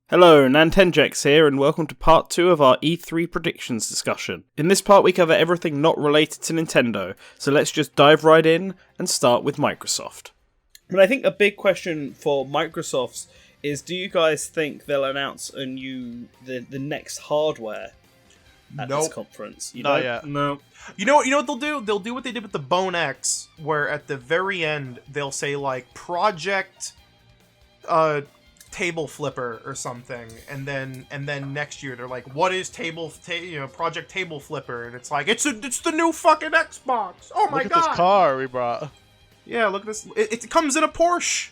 Hello, NantenJex here, and welcome to part 2 of our E3 predictions discussion. In this part we cover everything not related to Nintendo, so let's just dive right in and start with Microsoft. And I think a big question for Microsoft is, do you guys think they'll announce the next hardware at this conference? Not yet. No. You know what they'll do? They'll do what they did with the Bone X, where at the very end they'll say like Project Table Flipper or something, and then next year they're like, what is Project Table Flipper? And it's like it's the new fucking Xbox. Oh my god! Look at this car we brought. Yeah, look at this. It comes in a Porsche.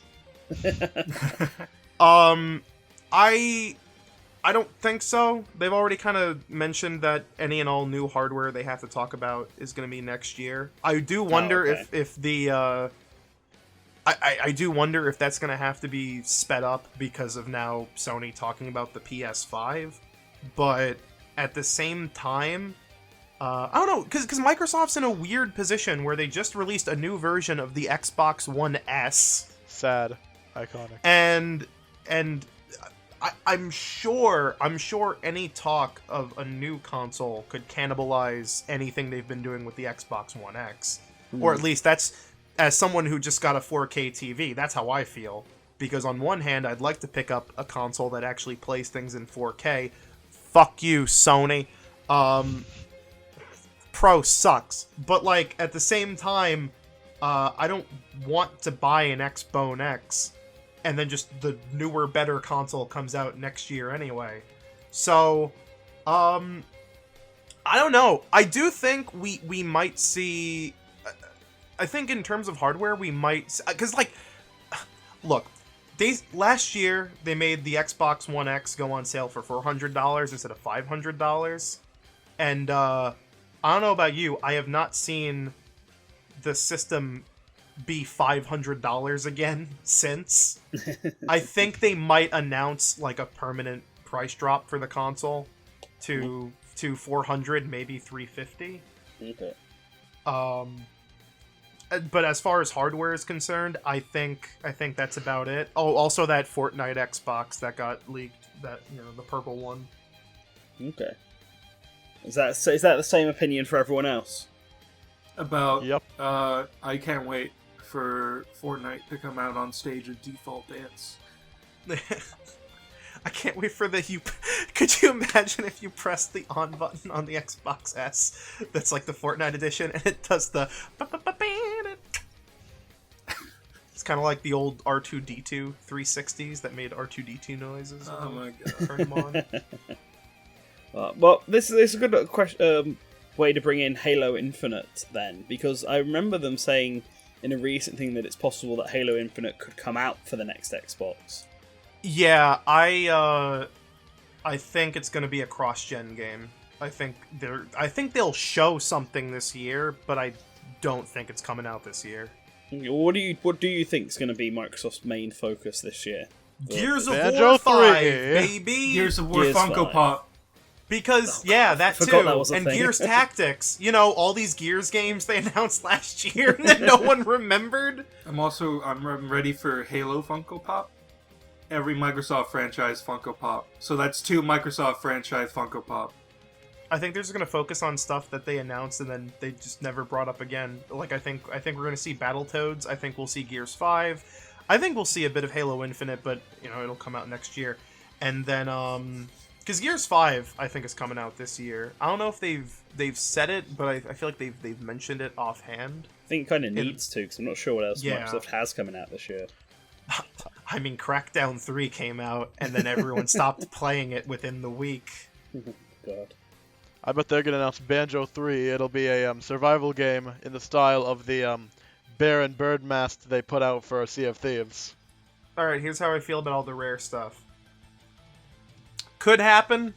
I don't think so. They've already kind of mentioned that any and all new hardware they have to talk about is going to be next year. I do wonder if the I do wonder if that's going to have to be sped up because of now Sony talking about the PS5. But at the same time, I don't know, because Microsoft's in a weird position where they just released a new version of the Xbox One S. Sad. Iconic. And I'm sure any talk of a new console could cannibalize anything they've been doing with the Xbox One X. Or at least that's, as someone who just got a 4K TV, that's how I feel. Because on one hand, I'd like to pick up a console that actually plays things in 4K. Fuck you, Sony. Pro sucks. But, like, at the same time, I don't want to buy an Xbone X, and then just the newer, better console comes out next year anyway. So, I don't know. I do think we might see... I think in terms of hardware, we might... Because, like, look, last year, they made the Xbox One X go on sale for $400 instead of $500. And, I don't know about you, I have not seen the system be $500 again since. I think they might announce, like, a permanent price drop for the console to $400, maybe $350. Okay. But as far as hardware is concerned, I think that's about it. Oh, also that Fortnite Xbox that got leaked, the purple one. Okay. Is that the same opinion for everyone else? About, Yep. I can't wait for Fortnite to come out on stage with Default Dance. I can't wait for could you imagine if you press the on button on the Xbox S that's like the Fortnite edition and it does the... It's kind of like the old R2-D2 360s that made R2-D2 noises. Oh my god. Turn them on. Well, this is a good way to bring in Halo Infinite then, because I remember them saying in a recent thing that it's possible that Halo Infinite could come out for the next Xbox. Yeah, I think it's going to be a cross-gen game. I think they'll show something this year, but I don't think it's coming out this year. What do you think is going to be Microsoft's main focus this year? Gears of Banjo War 5, 3. baby! Gears of War Gears Funko 5. Pop. Because, that too. That was a and thing. Gears Tactics. All these Gears games they announced last year that no one remembered. I'm ready for Halo Funko Pop. Every Microsoft franchise Funko Pop. So that's 2 Microsoft franchise Funko Pop. I think they're just going to focus on stuff that they announced and then they just never brought up again. Like, I think we're going to see Battletoads. I think we'll see Gears 5. I think we'll see a bit of Halo Infinite, but, it'll come out next year. And then, because Gears 5, I think, is coming out this year. I don't know if they've said it, but I feel like they've mentioned it offhand. I think it kind of needs to, because I'm not sure what else Yeah. Microsoft has coming out this year. I mean, Crackdown 3 came out, and then everyone stopped playing it within the week. God. I bet they're gonna announce Banjo 3. It'll be a survival game in the style of the bear and bird mask they put out for Sea of Thieves. Alright, here's how I feel about all the Rare stuff. Could happen.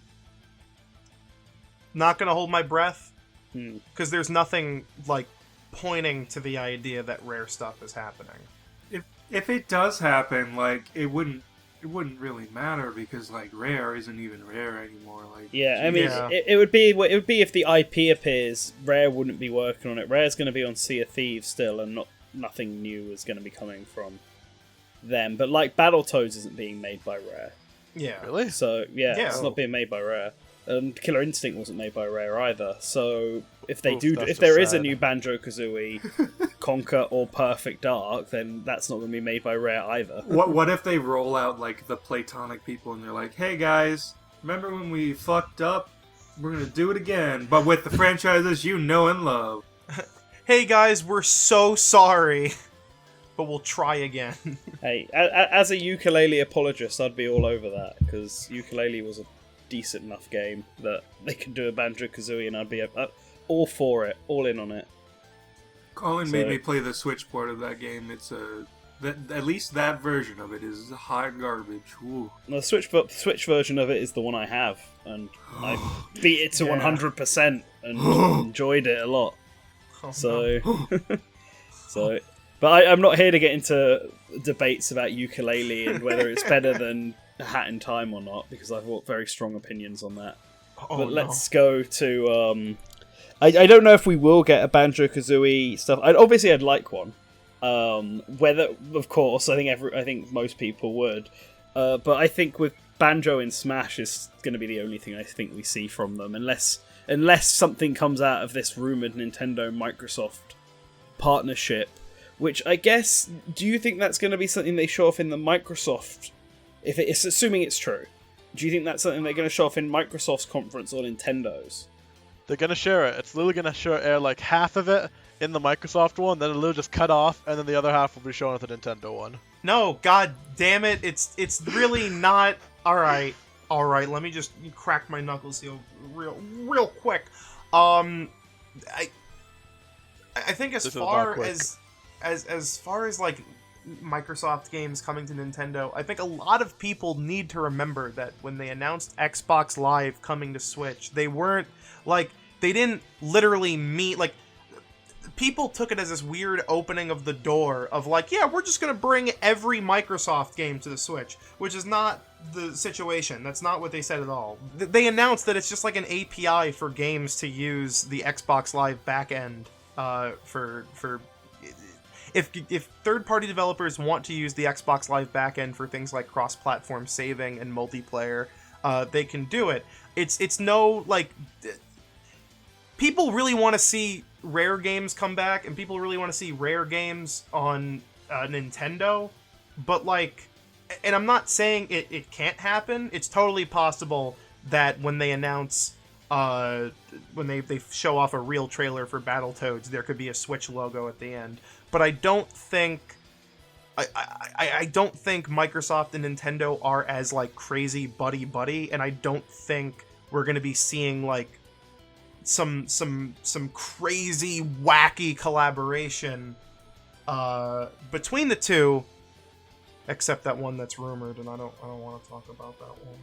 Not gonna hold my breath. Because there's nothing, like, pointing to the idea that Rare stuff is happening. If it does happen, like, it wouldn't really matter because, like, Rare isn't even Rare anymore. Like, Yeah, I mean, Yeah. It would be if the IP appears. Rare wouldn't be working on it. Rare's going to be on Sea of Thieves still, and nothing new is going to be coming from them. But like Battletoads isn't being made by Rare. Yeah. Really? So yeah, Yeah. it's not being made by Rare. And Killer Instinct wasn't made by Rare either. So if they Oof, do, that's if there is a sad. new Banjo-Kazooie, Conker or Perfect Dark, then that's not going to be made by Rare either. What if they roll out like the Platonic people and they're like, "Hey guys, remember when we fucked up? We're gonna do it again, but with the franchises you know and love." Hey guys, we're so sorry, but we'll try again. Hey, as a ukulele apologist, I'd be all over that because ukulele was a decent enough game that they could do a Banjo-Kazooie, and I'd be all for it, all in on it. Colin made me play the Switch port of that game. It's at least that version of it is hot garbage. Ooh. The Switch version of it is the one I have, and I beat it to 100% and enjoyed it a lot. Oh, So, no. but I'm not here to get into debates about ukulele and whether it's better than Hat in Time or not, because I've got very strong opinions on that. Oh, But no. let's go to. I don't know if we will get a Banjo-Kazooie stuff. Obviously, I'd like one. Whether, of course, I think most people would. But I think with Banjo in Smash is going to be the only thing I think we see from them, unless something comes out of this rumored Nintendo Microsoft partnership. Which I guess, do you think that's going to be something they show off in the Microsoft? If it's assuming it's true, do you think that's something they're going to show off in Microsoft's conference or Nintendo's? They're gonna share it. It's literally gonna air like half of it in the Microsoft one, then it'll just cut off, and then the other half will be shown at the Nintendo one. No, god damn it! It's really not. All right. Let me just crack my knuckles here real quick. I think as far as like Microsoft games coming to Nintendo, I think a lot of people need to remember that when they announced Xbox Live coming to Switch, they weren't like, they didn't literally mean, like, people took it as this weird opening of the door of like, yeah, we're just gonna bring every Microsoft game to the Switch, which is not the situation. That's not what they said at all. They announced that it's just like an API for games to use the Xbox Live backend for if third-party developers want to use the Xbox Live backend for things like cross-platform saving and multiplayer, they can do it. It's no, like, people really want to see Rare games come back, and people really want to see Rare games on Nintendo, but, like, and I'm not saying it can't happen. It's totally possible that when they announce, when they show off a real trailer for Battletoads, there could be a Switch logo at the end. But I don't think, I don't think Microsoft and Nintendo are as, like, crazy buddy-buddy, and I don't think we're gonna be seeing, like, some crazy wacky collaboration between the two, except that one that's rumored, and I don't want to talk about that one.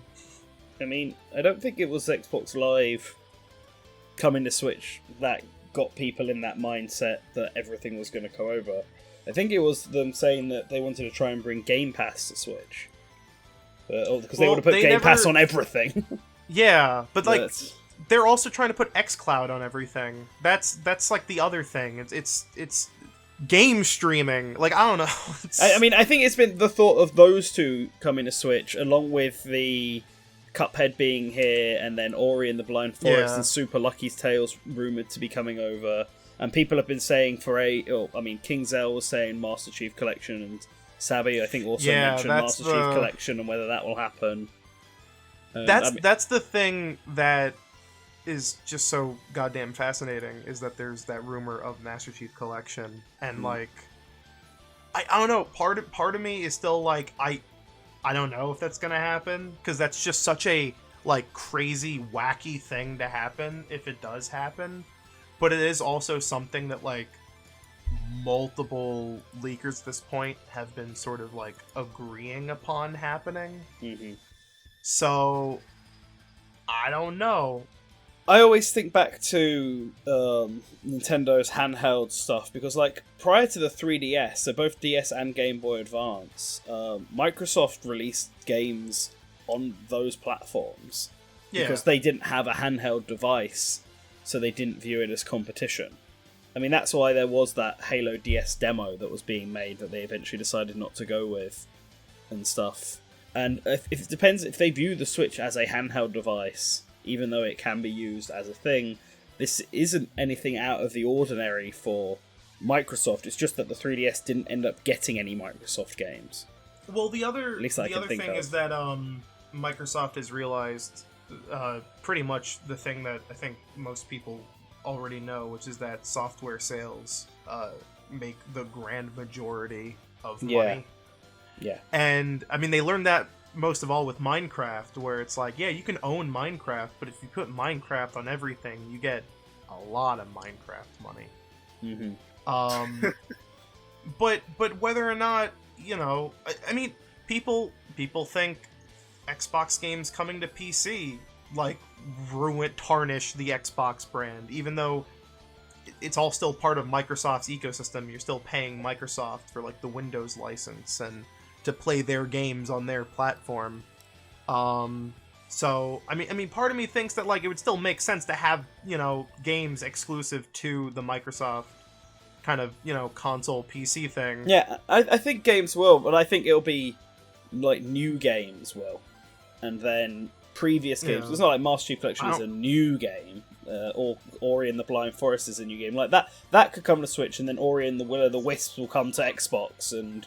I mean, I don't think it was Xbox Live coming to Switch that got people in that mindset that everything was going to go over. I think it was them saying that they wanted to try and bring Game Pass to Switch, because they would have put Game Pass on everything. Yeah, but like, they're also trying to put xCloud on everything. That's like the other thing. It's game streaming. Like, I don't know. I mean, I think it's been the thought of those two coming to Switch, along with the Cuphead being here, and then Ori and the Blind Forest and Super Lucky's Tales rumored to be coming over. And people have been saying King Zell was saying Master Chief Collection, and Sabi, I think, also mentioned Master Chief Collection and whether that will happen. That's the thing that is just so goddamn fascinating, is that there's that rumor of Master Chief Collection, and like, I don't know, part of me is still like, I don't know if that's gonna happen, because that's just such a, like, crazy wacky thing to happen if it does happen. But it is also something that, like, multiple leakers at this point have been sort of, like, agreeing upon happening. Mm-hmm. So, I don't know. I always think back to Nintendo's handheld stuff, because, like, prior to the 3DS, so both DS and Game Boy Advance, Microsoft released games on those platforms because they didn't have a handheld device, so they didn't view it as competition. I mean, that's why there was that Halo DS demo that was being made that they eventually decided not to go with and stuff. And if it depends if they view the Switch as a handheld device, even though it can be used as a thing, this isn't anything out of the ordinary for Microsoft. It's just that the 3DS didn't end up getting any Microsoft games. Well, the other At least I can think thing of. is that Microsoft has realized pretty much the thing that I think most people already know, which is that software sales make the grand majority of money. Yeah. And, I mean, they learned that most of all with Minecraft, where it's like, yeah, you can own Minecraft, but if you put Minecraft on everything, you get a lot of Minecraft money. Mm-hmm. But whether or not, you know, I mean, people think Xbox games coming to PC, like, tarnish the Xbox brand, even though it's all still part of Microsoft's ecosystem. You're still paying Microsoft for, like, the Windows license and to play their games on their platform. So, I mean, part of me thinks that, like, it would still make sense to have, you know, games exclusive to the Microsoft kind of, you know, console PC thing. Yeah, I think games will, but I think it'll be, like, new games will. And then previous games. Yeah. It's not like Master Chief Collection is a new game, or Ori and the Blind Forest is a new game. Like, that could come to Switch, and then Ori and the Will of the Wisps will come to Xbox, and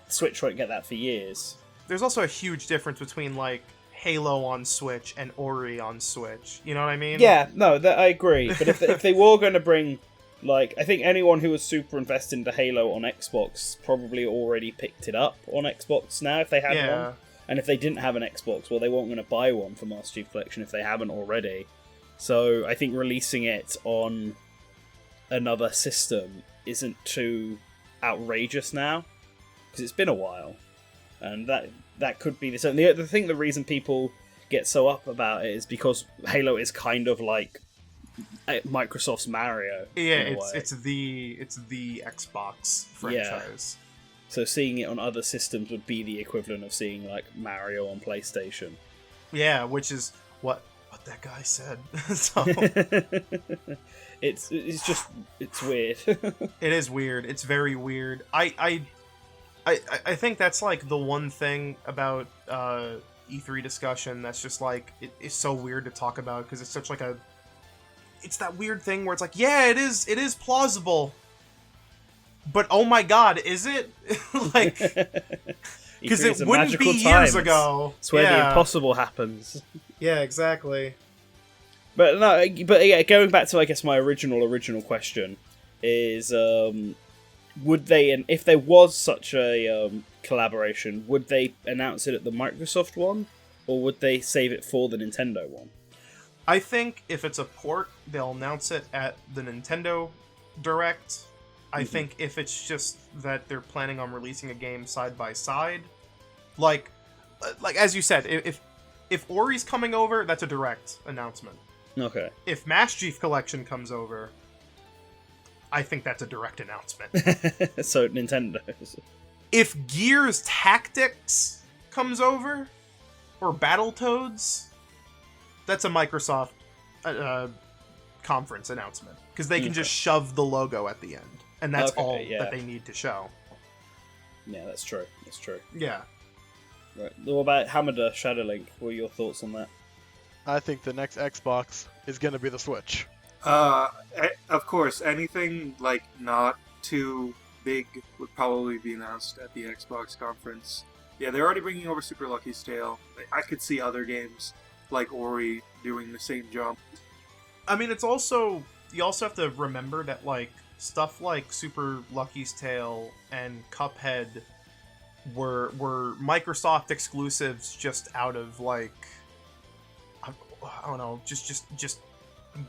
Switch won't get that for years. There's also a huge difference between, like, Halo on Switch and Ori on Switch. You know what I mean? Yeah, no, I agree. But if they were going to bring, like, I think anyone who was super invested into Halo on Xbox probably already picked it up on Xbox now if they had one. And if they didn't have an Xbox, well, they weren't going to buy one for Master Chief Collection if they haven't already. So I think releasing it on another system isn't too outrageous now, because it's been a while, and that could be the thing. The reason people get so up about it is because Halo is kind of like Microsoft's Mario. Yeah, it's the Xbox franchise. Yeah. So seeing it on other systems would be the equivalent of seeing like Mario on PlayStation. Yeah, which is what that guy said. So it's weird. It is weird. It's very weird. I think that's like the one thing about E3 discussion that's just like it's so weird to talk about, because it's such like it's that weird thing where it's like, yeah, it is plausible, but oh my god, is it? Like, because it wouldn't be years ago. It's where the impossible happens. Yeah, exactly. But yeah, going back to, I guess, my original question is, would they, and if there was such a collaboration, would they announce it at the Microsoft one, or would they save it for the Nintendo one? I think if it's a port, they'll announce it at the Nintendo Direct. I think if it's just that they're planning on releasing a game side by side, like as you said, if Ori's coming over, that's a direct announcement. Okay. If Master Chief Collection comes over, I think that's a direct announcement. So Nintendo. If Gears Tactics comes over, or Battletoads, that's a Microsoft conference announcement, because they can just shove the logo at the end, and that's all that they need to show. Yeah, that's true. Yeah. Right. What about Hamada, ShadowLink? What are your thoughts on that? I think the next Xbox is going to be the Switch. Of course, anything like not too big would probably be announced at the Xbox conference. Yeah, they're already bringing over Super Lucky's Tale. I could see other games like Ori doing the same jump. I mean, it's also, you also have to remember that, like, stuff like Super Lucky's Tale and Cuphead were Microsoft exclusives just out of, like, I don't know, just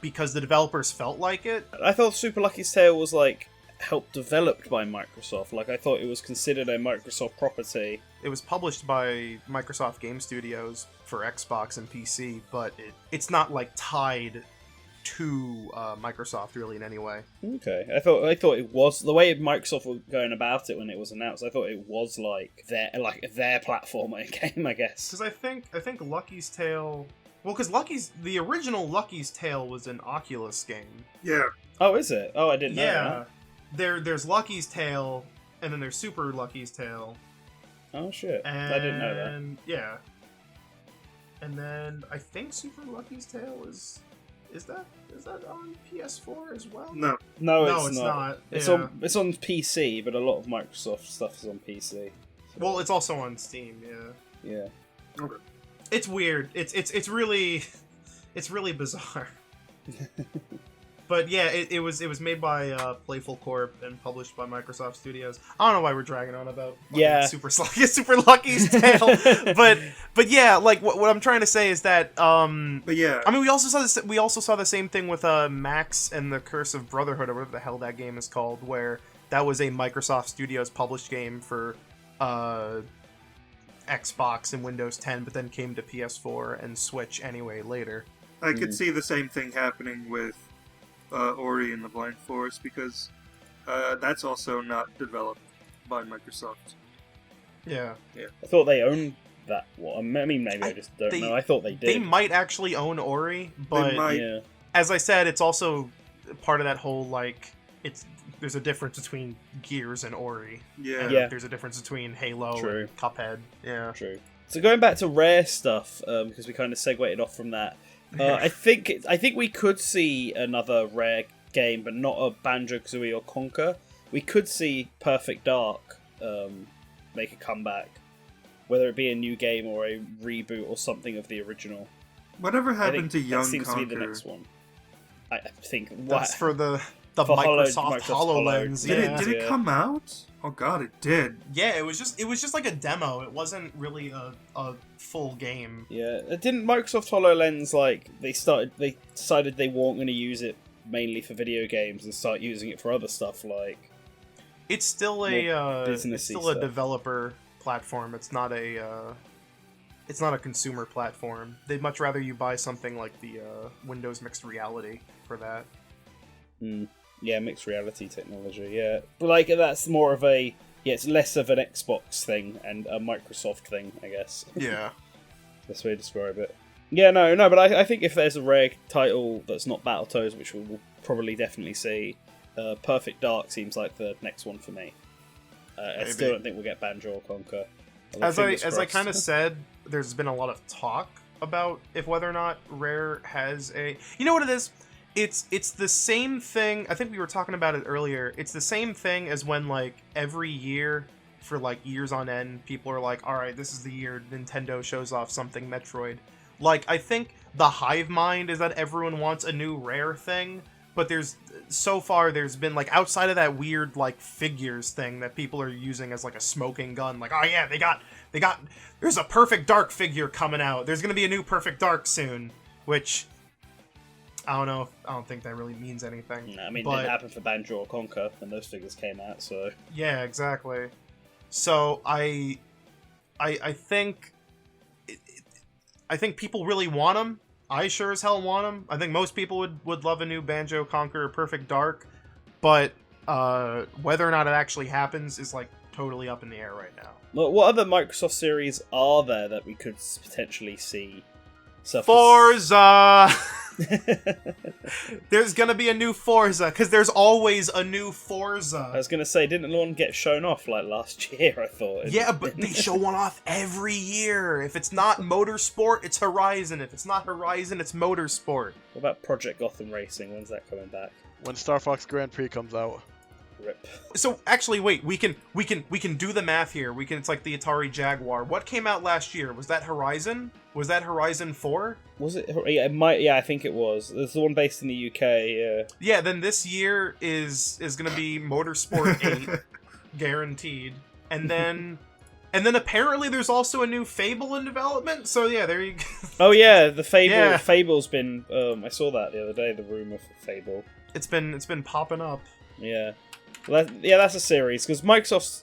because the developers felt like it. I thought Super Lucky's Tale was, like, helped developed by Microsoft. Like, I thought it was considered a Microsoft property. It was published by Microsoft Game Studios for Xbox and PC, but it's not, like, tied to Microsoft really in any way. Okay, I thought it was the way Microsoft was going about it when it was announced. I thought it was like their platformer game, I guess. Because I think Lucky's Tale. Well, because the original Lucky's Tale was an Oculus game. Yeah. Oh, is it? Oh, I didn't know that. There's Lucky's Tale, and then there's Super Lucky's Tale, Oh shit! And, I didn't know that. Yeah. And then I think Super Lucky's Tale is that on PS4 as well? No. No, it's not. It's Yeah. on PC, but a lot of Microsoft stuff is on PC. Well, it's also on Steam. Yeah. Yeah. Okay. It's weird. It's really bizarre. But yeah, it was made by Playful Corp and published by Microsoft Studios. I don't know why we're dragging on about Super Lucky's Tale, but yeah, like what I'm trying to say is that But yeah, I mean we also saw the same thing with Max and the Curse of Brotherhood or whatever the hell that game is called, where that was a Microsoft Studios published game for Xbox and Windows 10, but then came to PS4 and Switch anyway later. I could see the same thing happening with Ori and the Blind Forest, because that's also not developed by Microsoft. Yeah. I thought they owned that one. I mean, maybe I just don't know. I thought they did. They might actually own Ori, but Yeah. as I said, it's also part of that whole, like, there's a difference between Gears and Ori. Yeah. And Yeah. there's a difference between Halo True. and Cuphead. Yeah. True. So going back to Rare stuff, because we kind of segued off from that, I think we could see another Rare game, but not a Banjo-Kazooie or Conker. We could see Perfect Dark make a comeback, whether it be a new game or a reboot or something of the original. Whatever happened to Young That seems Conker? to be the next one. I think That's for the For Microsoft HoloLens. HoloLens. Did Yeah. it come out? Oh god, it did. Yeah, it was just like a demo. It wasn't really a full game. Yeah, didn't Microsoft HoloLens they decided they weren't going to use it mainly for video games and start using it for other stuff like It's still a businessy stuff. developer platform. It's not a consumer platform. They'd much rather you buy something like the Windows Mixed Reality for that. Yeah, mixed reality technology, yeah. But like that's more of it's less of an Xbox thing and a Microsoft thing, I guess. Yeah. That's the way to describe it. Yeah, no, but I think if there's a Rare title that's not Battletoads, which we'll probably definitely see, Perfect Dark seems like the next one for me. I still don't think we'll get Banjo or Conker. As I kind of said, there's been a lot of talk about if whether or not Rare has a... You know what it is? It's the same thing. I think we were talking about it earlier. It's the same thing as when, like, every year for, like, years on end, people are like, alright, this is the year Nintendo shows off something Metroid. Like, I think the hive mind is that everyone wants a new Rare thing, but so far there's been, like, outside of that weird, like, figures thing that people are using as, like, a smoking gun. Like, oh yeah, they got, there's a Perfect Dark figure coming out. There's gonna be a new Perfect Dark soon, which... I don't know. I don't think that really means anything. No, I mean, but, it didn't happen for Banjo or Conker when those figures came out, so... Yeah, exactly. So, I think... I think people really want them. I sure as hell want them. I think most people would love a new Banjo, Conker, or Perfect Dark. But, whether or not it actually happens is, like, totally up in the air right now. Well, what other Microsoft series are there that we could potentially see surface? Forza! There's gonna be a new Forza, because there's always a new Forza. I was gonna say, didn't one get shown off like last year? I thought. Yeah, but they show one off every year. If it's not Motorsport, it's Horizon. If it's not Horizon, it's Motorsport. What about Project Gotham Racing? When's that coming back? When Star Fox Grand Prix comes out. Rip. So actually, wait, we can do the math here. It's like the Atari Jaguar. What came out last year? Was that Horizon? Was that Horizon 4? Was it? Yeah, it might. Yeah, I think it was. There's the one based in the UK. Yeah. Yeah. Then this year is gonna be Motorsport 8, guaranteed. And then apparently there's also a new Fable in development. So yeah, there you go. Oh yeah, the Fable. Yeah. Fable's been. I saw that the other day. The rumor for Fable. It's been popping up. Yeah. Well, that's a series, because Microsoft's,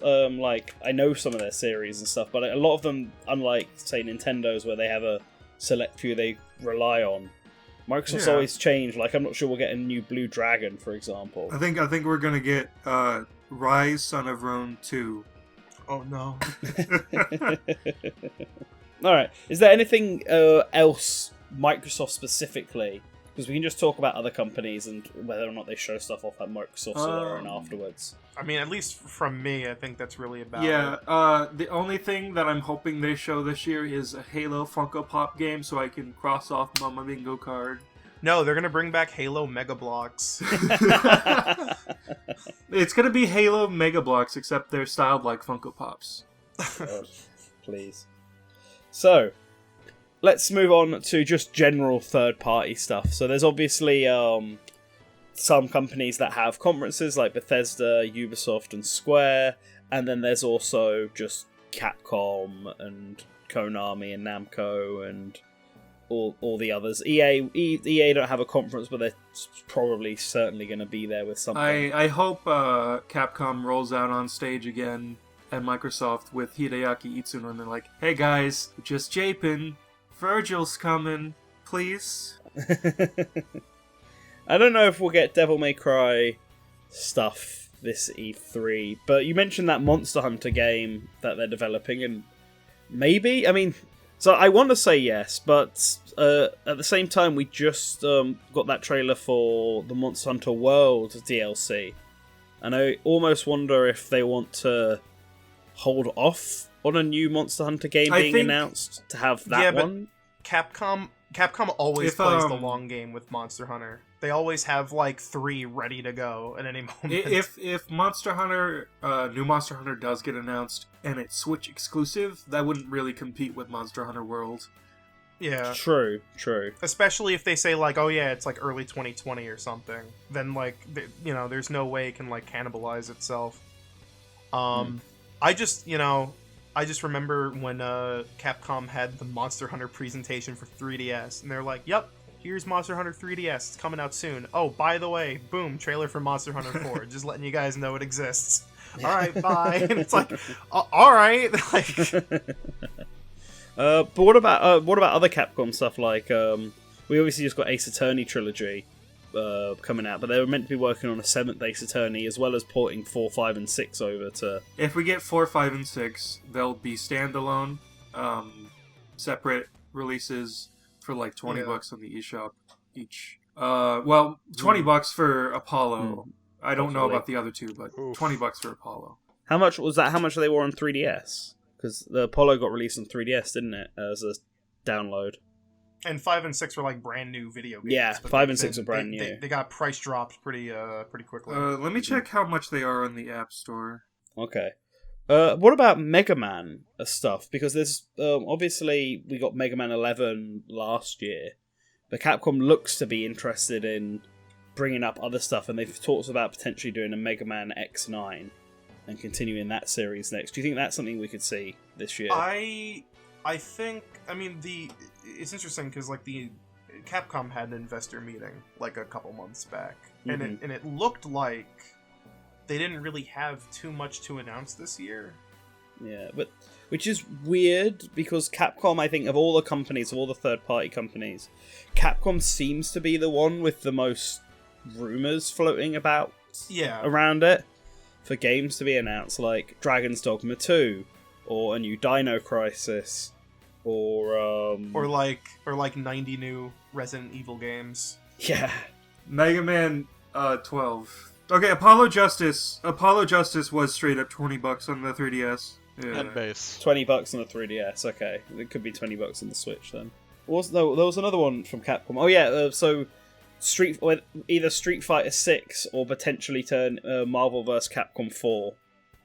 I know some of their series and stuff, but a lot of them, unlike, say, Nintendo's, where they have a select few they rely on, Microsoft's always changed. Like, I'm not sure we'll get a new Blue Dragon, for example. I think we're gonna get Rise, Son of Rome 2. Oh no. Alright, is there anything else, Microsoft specifically, Because we can just talk about other companies and whether or not they show stuff off at Microsoft's own afterwards. I mean, at least from me, I think that's really about it. The only thing that I'm hoping they show this year is a Halo Funko Pop game, so I can cross off on my bingo card. No, they're gonna bring back Halo Mega Bloks. It's gonna be Halo Mega Bloks, except they're styled like Funko Pops. God, please. So, let's move on to just general third-party stuff. So there's obviously some companies that have conferences like Bethesda, Ubisoft, and Square, and then there's also just Capcom and Konami and Namco and all the others. EA don't have a conference, but they're probably certainly going to be there with something. I hope Capcom rolls out on stage again at Microsoft with Hideaki Itsuno, and they're like, "Hey guys, just japing. Virgil's coming, please." I don't know if we'll get Devil May Cry stuff this E3, but you mentioned that Monster Hunter game that they're developing, and maybe, I mean, so I want to say yes, but at the same time, we just got that trailer for the Monster Hunter World DLC, and I almost wonder if they want to hold off on a new Monster Hunter game being announced to have that one. Capcom always plays the long game with Monster Hunter. They always have like 3 ready to go at any moment. If Monster Hunter, new Monster Hunter does get announced and it's Switch exclusive, that wouldn't really compete with Monster Hunter World. Yeah. True. Especially if they say like, oh yeah, it's like early 2020 or something. Then like, there's no way it can like cannibalize itself. I just remember when Capcom had the Monster Hunter presentation for 3DS, and they're like, "Yep, here's Monster Hunter 3DS. It's coming out soon. Oh, by the way, boom, trailer for Monster Hunter 4. Just letting you guys know it exists. All right, bye." And it's like, all right, like. But what about other Capcom stuff? Like, we obviously just got Ace Attorney trilogy coming out, but they were meant to be working on a 7th Ace Attorney as well as porting 4, 5, and 6 over to. If we get 4, 5, and 6, they'll be standalone, separate releases for like $20 on the eShop each. $20 for Apollo. I don't know about the other two, but $20 for Apollo. How much was that? How much they were on 3DS? Because the Apollo got released on 3DS, didn't it, as a download? And 5 and 6 were like brand new video games. Yeah, 5 and 6 are brand new. They got price dropped pretty quickly. Let me check how much they are on the App Store. Okay. What about Mega Man stuff? Because there's obviously we got Mega Man 11 last year, but Capcom looks to be interested in bringing up other stuff, and they've talked about potentially doing a Mega Man X9 and continuing that series next. Do you think that's something we could see this year? I think, I mean, it's interesting because like the Capcom had an investor meeting like a couple months back, and it looked like they didn't really have too much to announce this year. Yeah, but which is weird because Capcom, I think, of all the companies, of all the third-party companies, Capcom seems to be the one with the most rumors floating about around it for games to be announced, like Dragon's Dogma 2 or a new Dino Crisis. Or like 90 new Resident Evil games. Yeah. Mega Man 12. Okay, Apollo Justice was straight up $20 on the 3DS. Yeah. And base. $20 on the 3DS. Okay, it could be $20 on the Switch then. There was another one from Capcom. Oh yeah, so either Street Fighter 6 or potentially turn Marvel vs. Capcom 4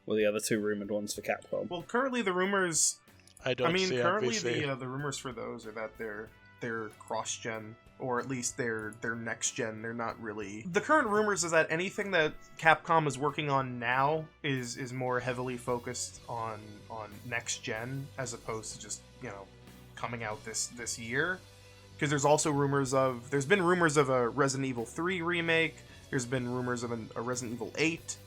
were the other two rumored ones for Capcom. Well, currently the rumors. Currently the rumors for those are that they're cross-gen, or at least they're next-gen. They're not really. The current rumors is that anything that Capcom is working on now is more heavily focused on next-gen as opposed to just coming out this year. Because there's been rumors of a Resident Evil 3 remake. There's been rumors of a Resident Evil 8.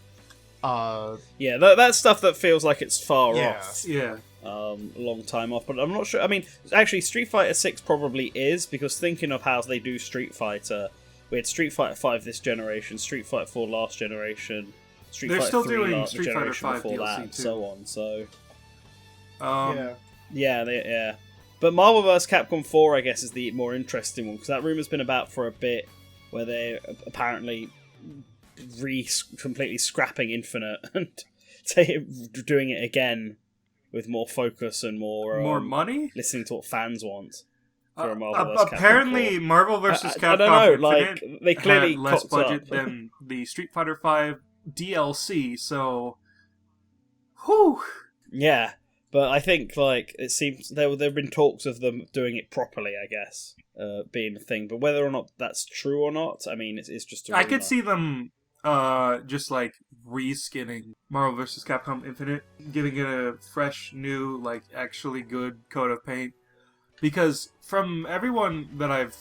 Yeah, that's stuff that feels like it's far off. Yeah. A long time off, but I'm not sure. I mean, actually, Street Fighter 6 probably is, because thinking of how they do Street Fighter, we had Street Fighter 5 this generation, Street Fighter 4 last generation, They're Fighter still 3 doing Street Fighter generation 5 before DLC that, too. so on. So Yeah. yeah. But Marvel vs. Capcom 4, I guess, is the more interesting one, because that rumour's been about for a bit, where they're apparently completely scrapping Infinite and doing it again with more focus and more money, listening to what fans want. For Marvel vs. Apparently, Capcom 4. Marvel vs. Capcom I don't know, Infinite like they clearly had less budget up. than the Street Fighter V DLC. So, whew. Yeah, but I think like it seems there've been talks of them doing it properly. I guess being a thing, but whether or not that's true or not, I mean, it's just a rumor. I could see them just like reskinning Marvel vs. Capcom Infinite, giving it a fresh, new, like actually good coat of paint. Because from everyone that I've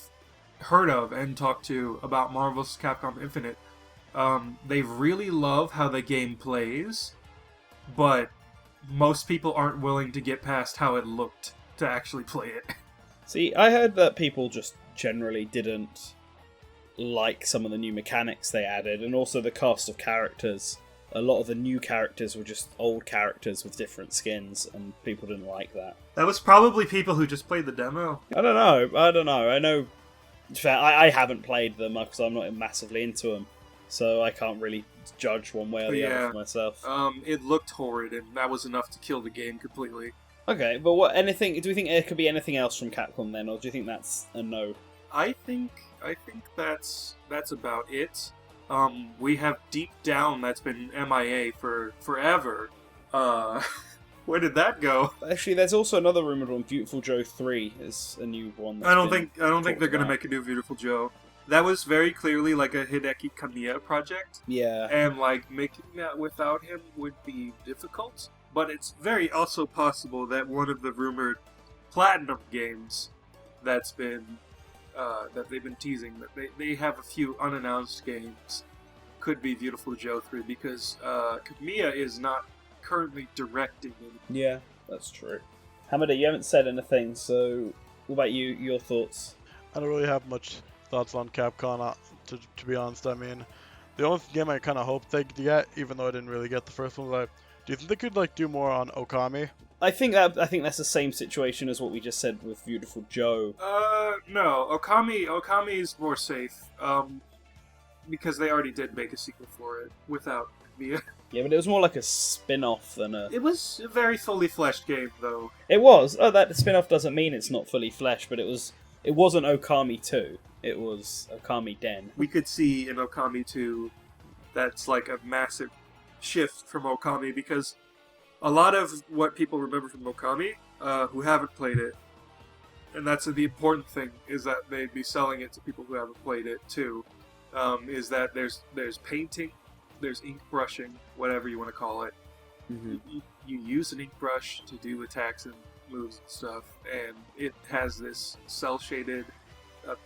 heard of and talked to about Marvel vs. Capcom Infinite, they really love how the game plays, but most people aren't willing to get past how it looked to actually play it. See, I heard that people just generally didn't like some of the new mechanics they added, and also the cast of characters. A lot of the new characters were just old characters with different skins, and people didn't like that. That was probably people who just played the demo. I don't know. I know. I haven't played them because I'm not massively into them, so I can't really judge one way or the other for myself. It looked horrid, and that was enough to kill the game completely. Okay, but what? Anything? Do we think there could be anything else from Capcom then, or do you think that's a no? I think that's about it. We have Deep Down that's been MIA for forever. Where did that go? Actually, there's also another rumored one. Beautiful Joe 3 is a new one. I don't think they're gonna make a new Beautiful Joe. That was very clearly like a Hideki Kamiya project. Yeah. And like making that without him would be difficult. But it's very also possible that one of the rumored Platinum games that's been that they've been teasing, that they have a few unannounced games, could be Beautiful Joe 3, because Kamiya is not currently directing it. Yeah, that's true. Hamada, you haven't said anything, so what about you? Your thoughts? I don't really have much thoughts on Capcom, to be honest. I mean, the only game I kind of hoped they'd get, even though I didn't really get the first one, was do you think they could like do more on Okami? I think that's the same situation as what we just said with Beautiful Joe. No. Okami is more safe. Because they already did make a sequel for it without Kamiya. Yeah, but it was more like a spin-off than a... It was a very fully fleshed game, though. It was. Oh, that spin-off doesn't mean it's not fully fleshed, but it wasn't Okami 2. It was Okami Den. We could see in Okami 2 that's like a massive shift from Okami, because a lot of what people remember from Okami, who haven't played it, and that's the important thing, is that they'd be selling it to people who haven't played it too, is that there's painting, there's ink brushing, whatever you want to call it. Mm-hmm. You use an ink brush to do attacks and moves and stuff, and it has this cel-shaded,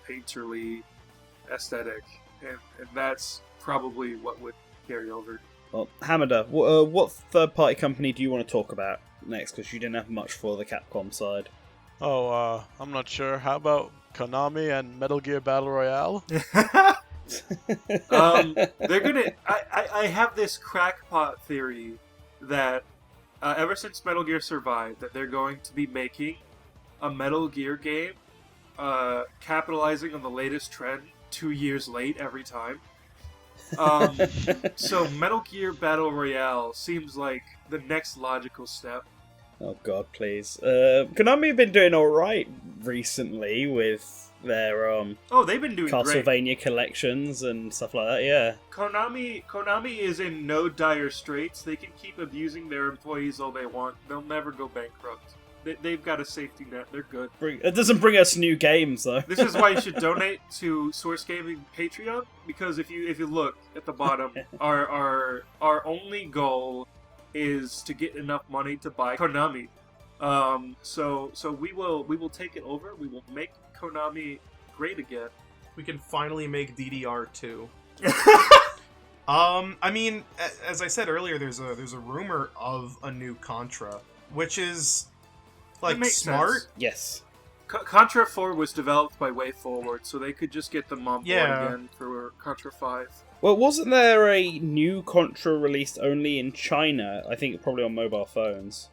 painterly aesthetic, and that's probably what would carry over. Well, Hamada, what third-party company do you want to talk about next? Because you didn't have much for the Capcom side. Oh, I'm not sure. How about Konami and Metal Gear Battle Royale? They're gonna. I have this crackpot theory that ever since Metal Gear survived, that they're going to be making a Metal Gear game, capitalizing on the latest trend 2 years late every time. So Metal Gear Battle Royale seems like the next logical step. Oh god, please. Konami have been doing alright recently with their they've been doing Castlevania great. collections and stuff like that, yeah. Konami is in no dire straits. They can keep abusing their employees all they want. They'll never go bankrupt. They've got a safety net. They're good. It doesn't bring us new games, though. This is why you should donate to Source Gaming Patreon, because if you look at the bottom, our only goal is to get enough money to buy Konami. So we will take it over. We will make Konami great again. We can finally make DDR2. I mean, as I said earlier, there's a rumor of a new Contra, which is like smart. Sense. Yes. Contra 4 was developed by WayForward, so they could just get them on board again for Contra 5. Well, wasn't there a new Contra released only in China? I think probably on mobile phones.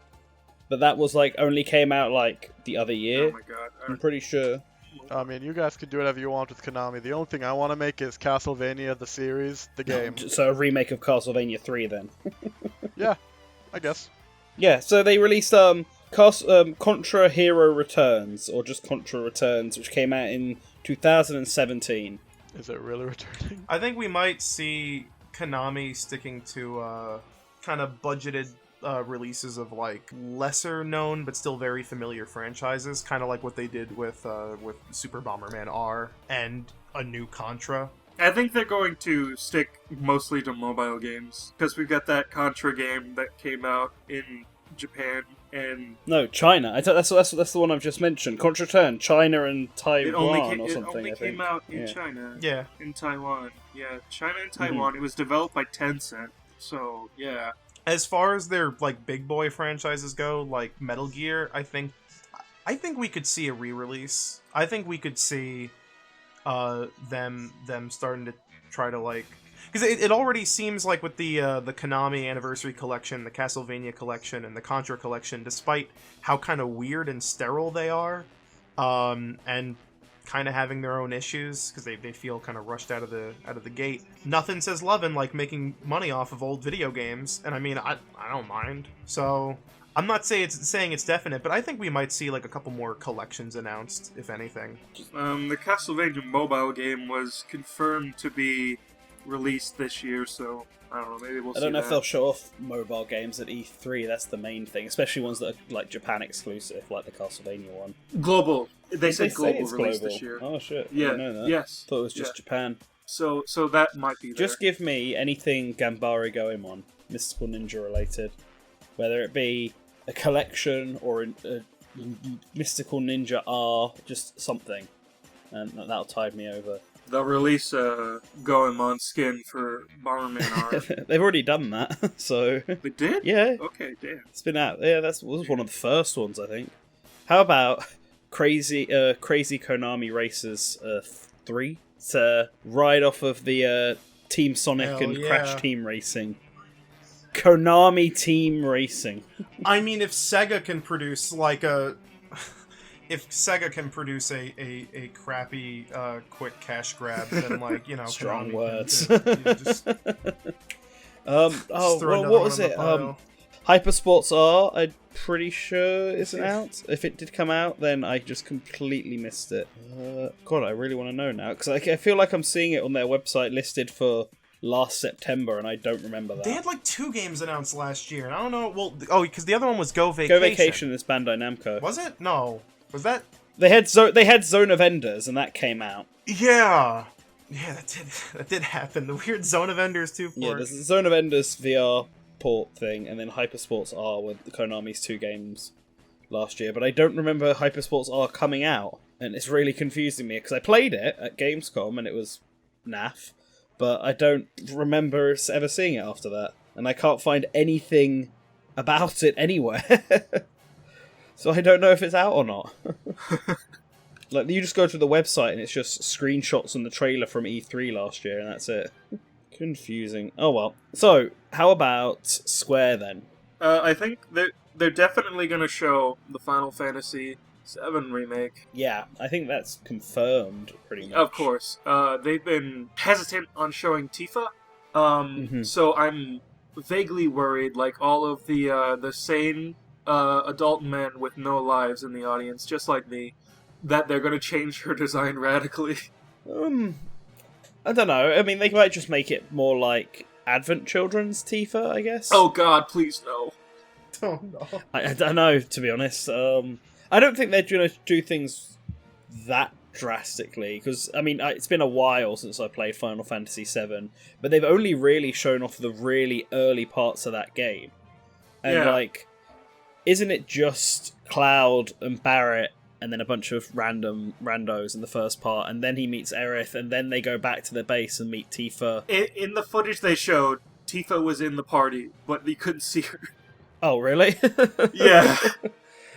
but that was like only came out like the other year. Oh my god. I'm pretty sure. I mean, you guys can do whatever you want with Konami. The only thing I want to make is Castlevania, the series, the game. So a remake of Castlevania 3 then. Yeah, I guess. Yeah, so they released Contra Hero Returns, or just Contra Returns, which came out in 2017. Is it really returning? I think we might see Konami sticking to kind of budgeted releases of like lesser known but still very familiar franchises, kind of like what they did with Super Bomberman R and a new Contra. I think they're going to stick mostly to mobile games, because we've got that Contra game that came out in Japan and No, China. That's the one I've just mentioned. Contra Return, China and Taiwan it only or something. it only I think. came out in Yeah. China. Yeah. In Taiwan. Yeah, China and Taiwan. It was developed by Tencent. So, yeah. As far as their like big boy franchises go, like Metal Gear, I think we could see a re-release. I think we could see them starting to try to like, because it already seems like with the Konami Anniversary Collection, the Castlevania Collection, and the Contra Collection, despite how kind of weird and sterile they are, and kind of having their own issues because they feel kind of rushed out of the gate. Nothing says lovin' like making money off of old video games, and I mean I don't mind. So I'm not saying it's definite, but I think we might see like a couple more collections announced, if anything. The Castlevania mobile game was confirmed to be released this year, so I don't know, maybe we'll see. I don't know that. if they'll show off mobile games at E3. That's the main thing, especially ones that are like Japan exclusive, like the Castlevania one. Global. They said say global it's release global? this year. Oh shit! I Yeah. didn't know that. Yes. Thought it was just Yeah. Japan. So that might be there. Just give me anything Gambari Goemon, Mystical Ninja related, whether it be a collection or a Mystical Ninja R, just something, and that'll tide me over. They'll release a Goemon skin for Bomberman R. They've already done that, so They did? yeah, Okay, damn. it's been out. Yeah, was one of the first ones, I think. How about Crazy Konami Racers 3 to ride off of the Team Sonic Hell and yeah. Crash Team Racing? Konami Team Racing. I mean, if Sega can produce like a crappy quick cash grab, then like, you know, Strong Konami words. just throw another what one was in the it? pile. Hypersports R, I'm pretty sure isn't out. If it did come out, then I just completely missed it. God, I really want to know now, because I feel like I'm seeing it on their website listed for last September, and I don't remember that. They had like 2 games announced last year, and I don't know. Well, because the other one was Go Vacation. Go Vacation is Bandai Namco. Was it? No. Was that? They had Zone of Enders, and that came out. Yeah. Yeah, that did happen. The weird Zone of Enders 2 port. Yeah, there's the Zone of Enders VR port thing, and then Hypersports R with Konami's 2 games last year. But I don't remember Hypersports R coming out, and it's really confusing me because I played it at Gamescom and it was naff, but I don't remember ever seeing it after that, and I can't find anything about it anywhere. So I don't know if it's out or not. Like, you just go to the website and it's just screenshots and the trailer from E3 last year, and that's it. Confusing. Oh well. So, how about Square then? I think they're definitely going to show the Final Fantasy VII remake. Yeah, I think that's confirmed pretty much. Of course. They've been hesitant on showing Tifa. So I'm vaguely worried, like all of the sane adult men with no lives in the audience, just like me, that they're going to change her design radically. I don't know. I mean, they might just make it more like Advent Children's Tifa, I guess. Oh god, please no. Oh, no. I don't know, to be honest. I don't think they're going to do things that drastically, because, I mean, it's been a while since I played Final Fantasy VII, but they've only really shown off the really early parts of that game. And, like, isn't it just Cloud and Barrett and then a bunch of random randos in the first part, and then he meets Aerith, and then they go back to the base and meet Tifa? In the footage they showed, Tifa was in the party, but you couldn't see her. Oh, really? Yeah.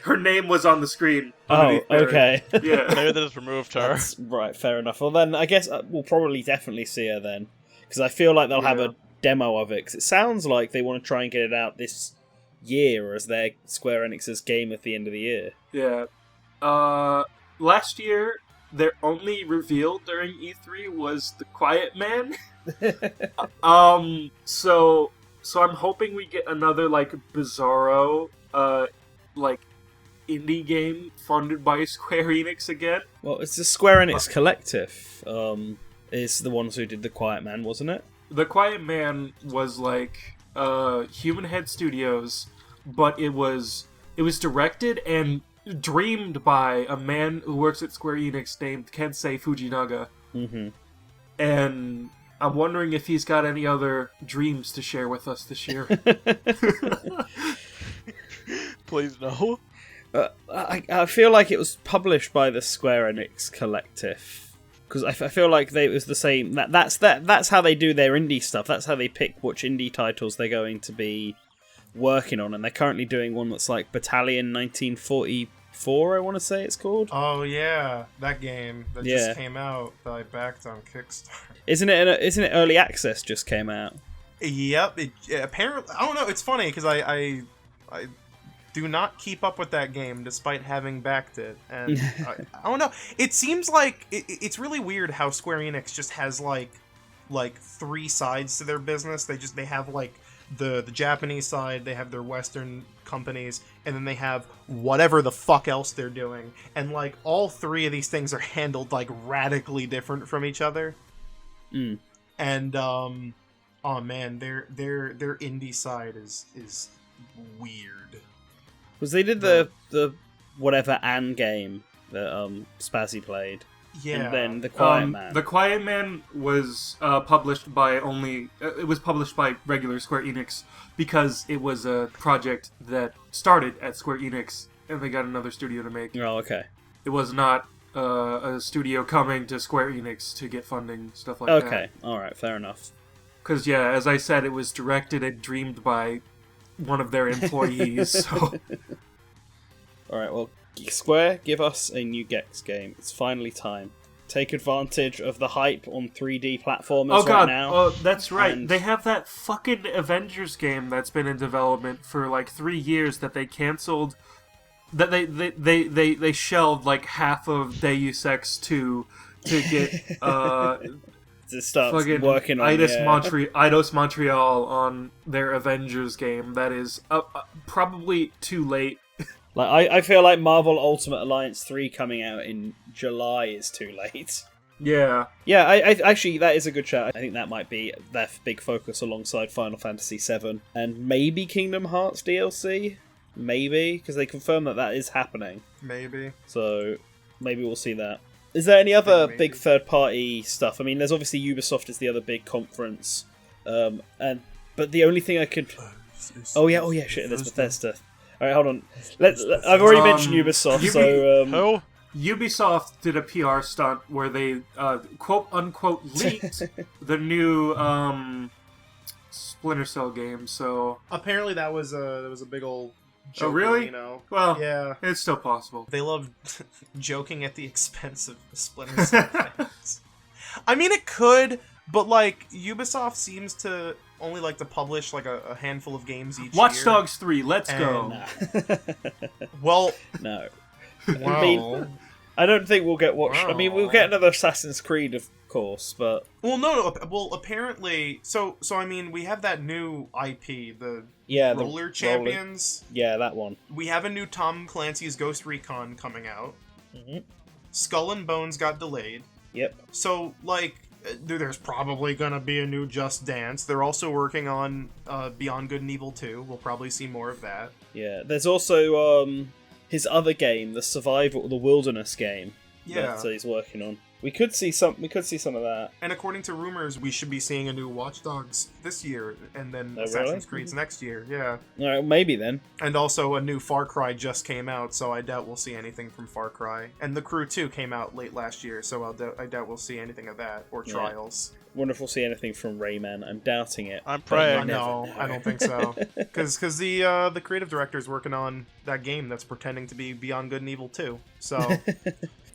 Her name was on the screen. Oh, underneath Barrett. okay. Yeah. Maybe they just removed her. That's right, fair enough. Well, then, I guess we'll probably definitely see her then, because I feel like they'll have a demo of it, because it sounds like they want to try and get it out this year as their Square Enix's game at the end of the year. Yeah. Last year, their only reveal during E3 was the Quiet Man. So I'm hoping we get another like bizarro, like indie game funded by Square Enix again. Well, it's the Square Enix Collective. Is the ones who did the Quiet Man, wasn't it? The Quiet Man was like Human Head Studios, but it was directed and dreamed by a man who works at Square Enix named Kensei Fujinaga. Mm-hmm. And I'm wondering if he's got any other dreams to share with us this year. Please no. I feel like it was published by the Square Enix Collective, because I feel like it was the same. That's how they do their indie stuff. That's how they pick which indie titles they're going to be working on, and they're currently doing one that's like Battalion 1944. I want to say it's called. Oh yeah, that game that just came out that I backed on Kickstarter. Isn't it early access? Just came out. Yep. Apparently, I don't know. It's funny because I do not keep up with that game despite having backed it, and I don't know. It seems like it's really weird how Square Enix just has like three sides to their business. They have like the Japanese side, they have their Western companies, and then they have whatever the fuck else they're doing. And like all three of these things are handled like radically different from each other. Mm. And oh man, their indie side is weird. Because they did the whatever Anne game that Spazzy played. Yeah. And then the Quiet Man. The Quiet Man was published by it was published by regular Square Enix because it was a project that started at Square Enix and they got another studio to make. Oh, okay. It was not a studio coming to Square Enix to get funding, stuff like that. Okay, alright, fair enough. Because, yeah, as I said, it was directed and dreamed by one of their employees, so... Alright, well, Square, give us a new Gex game. It's finally time. Take advantage of the hype on 3D platformers right now. Oh, that's right. And They have that fucking Avengers game that's been in development for like 3 years that they canceled. That they shelved like half of Deus Ex 2 to get to start fucking working on Eidos Montreal on their Avengers game. That is probably too late. Like I feel like Marvel Ultimate Alliance 3 coming out in July is too late. Yeah. Yeah, I actually, that is a good shout. I think that might be their big focus alongside Final Fantasy VII and maybe Kingdom Hearts DLC. Maybe, because they confirmed that is happening. Maybe. So maybe we'll see that. Is there any other big third-party stuff? I mean, there's obviously Ubisoft is the other big conference, but the only thing I could. Oh yeah, shit, there's Bethesda. All right, hold on. I've already mentioned Ubisoft, so. Ubisoft did a PR stunt where they quote unquote leaked the new Splinter Cell game. So apparently that was a big old joke. Oh really? You know. Well, yeah, it's still possible. They love joking at the expense of Splinter Cell fans. I mean, it could, but like Ubisoft seems to only like to publish like a handful of games each Watch year. Dogs 3, let's go. Nah. Well, no. well, I don't think we'll get watched. Wow. I mean, we'll get another Assassin's Creed, of course, but no. Well, apparently, so I mean, we have that new IP, the Roller Champions. Yeah, that one. We have a new Tom Clancy's Ghost Recon coming out. Mm-hmm. Skull and Bones got delayed. Yep. So, like, there's probably gonna be a new Just Dance. They're also working on Beyond Good and Evil 2. We'll probably see more of that. Yeah, there's also his other game, the Wilderness game. Yeah. That he's working on. We could see some of that. And according to rumors, we should be seeing a new Watch Dogs this year, and then Oh, Assassin's really? Creed's next year. Yeah. All right, maybe then. And also a new Far Cry just came out, so I doubt we'll see anything from Far Cry. And The Crew 2 came out late last year, so I doubt we'll see anything of that, or Trials. Wonder if we'll see anything from Rayman. I'm doubting it. I'm But praying. you never No, know. I don't think so. Because the creative director's working on that game that's pretending to be Beyond Good and Evil 2. So